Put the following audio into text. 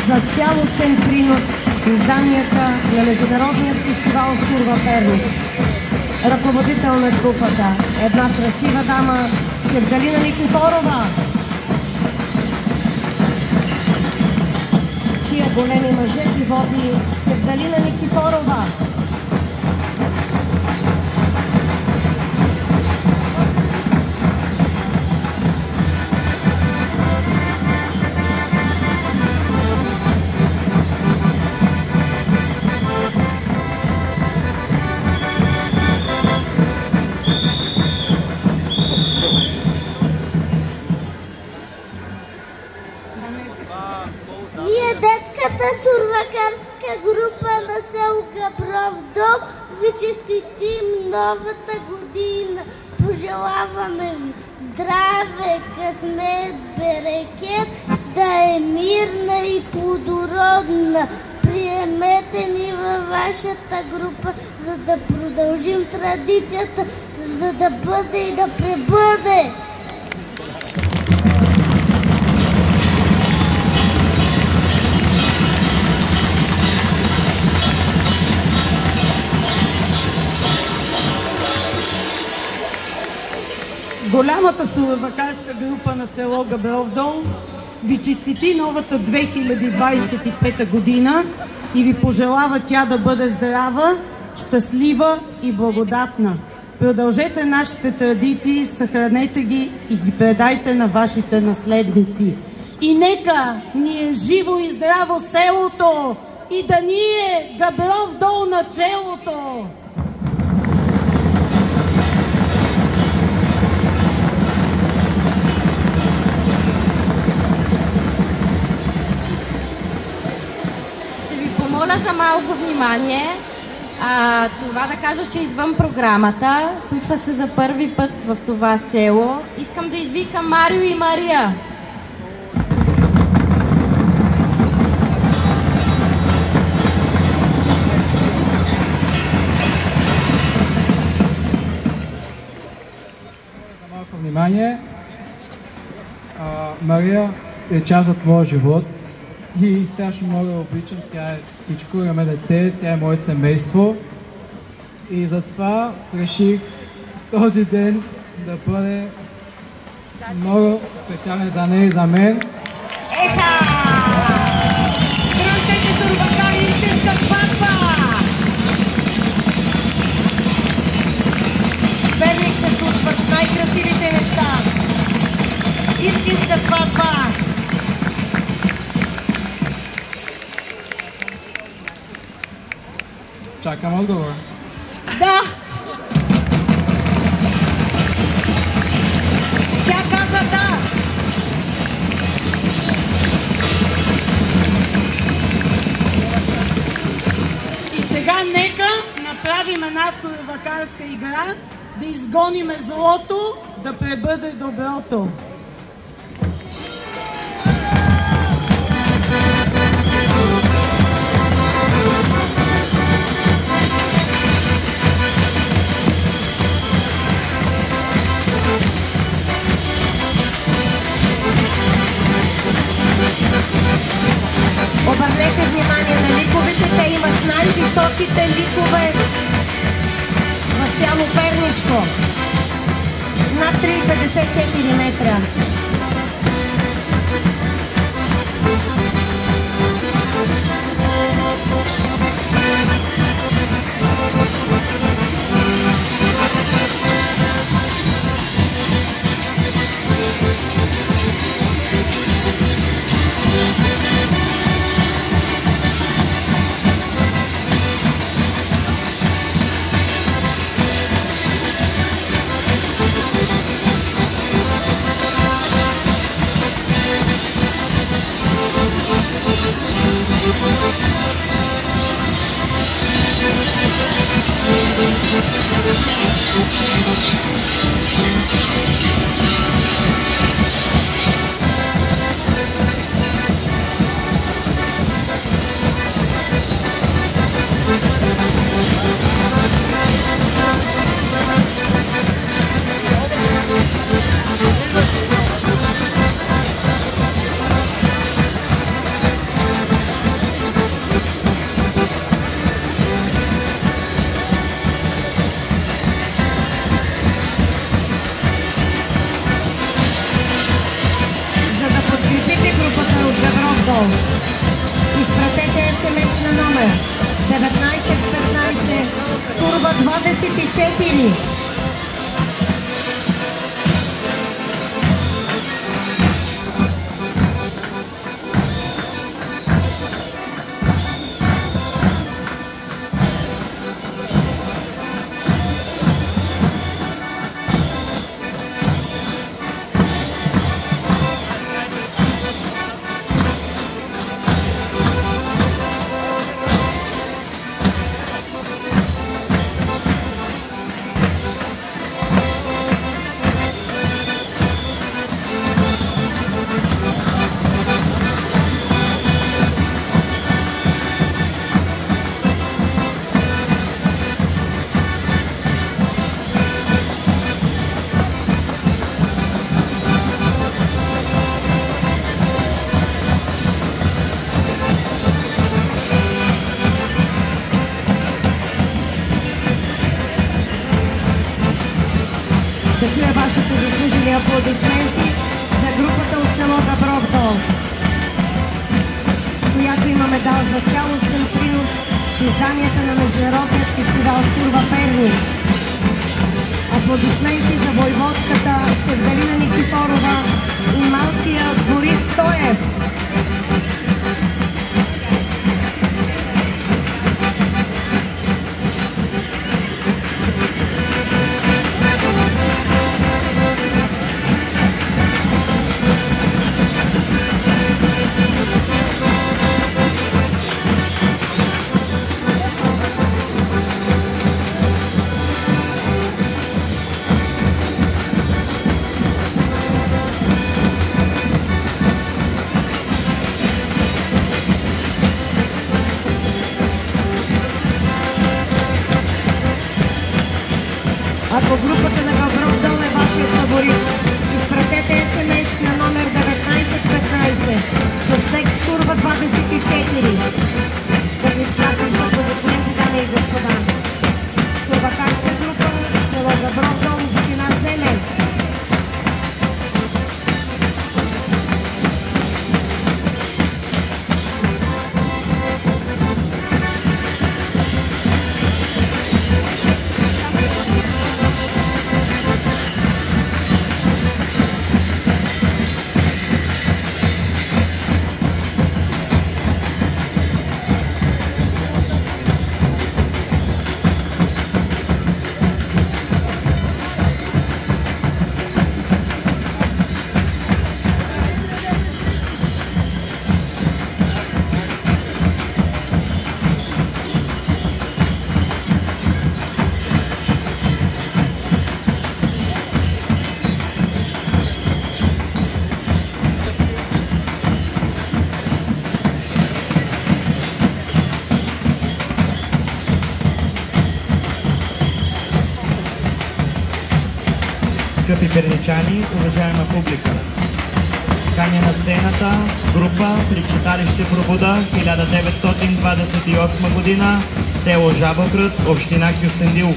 за цялостен принос в изданията на Международния фестивал Сурва Перник. Ръководител на групата, една красива дама, Севдалина Никифорова. Тия големи мъже ги води Севдалина Никифорова. Сурвакарска група на село Габров дол ви честитим новата година. Пожелаваме здраве, късмет, берекет, да е мирна и плодородна. Приемете ни във вашата група, за да продължим традицията, за да бъде и да пребъде. Голямата сурвакарска група на село Габров дол ви честити новата 2025 година и ви пожелава тя да бъде здрава, щастлива и благодатна. Продължете нашите традиции, съхранете ги и ги предайте на вашите наследници. И нека ни е живо и здраво селото и да ни е Габров дол на челото! Моля за малко внимание. Това да кажа, че извън програмата, случва се за първи път в това село. Искам да извикам Марио и Мария. За малко внимание. Мария е част от моя живот. И страшно много я обичам, тя е всичко, имаме дете, тя е моето семейство. И затова реших този ден да бъде много специален за нея и за мен. Еха! Здравейте, сурвакари, истинска сватба! В Перник се случват най-красивите неща. Истинска сватба! Чакам отговор. Да! Тя каза да! И сега нека направим една сурвакарска игра, да изгониме злото, да пребъде доброто. Обърнете внимание на ликовете, те имат най-високите ликове в цяло Пернишко. Над 3,54 метра. Брокдол. Изпратете СМС на номер 1915 Сурва 24. Да чуя вашите заслужени аплодисменти за групата от село Габровдол, която има медал за цялостен принос в изданията на Международния фестивал Сурва Перник. Аплодисменти за войводката Севдалина Никифорова и малкия Борис Стоев. Ако групата на Габровдол е вашият фаворит, изпратете СМС на номер 1915 с текст Сурва 24. Да ви изпратим с аплодисменти, дами и господа. Сурвакарска група, село Габровдол, община Земен. Скъпи перничани, уважаема публика! Каня на сцената група при читалище Пробуда, 1928 година, село Жабокрът, община Кюстендил.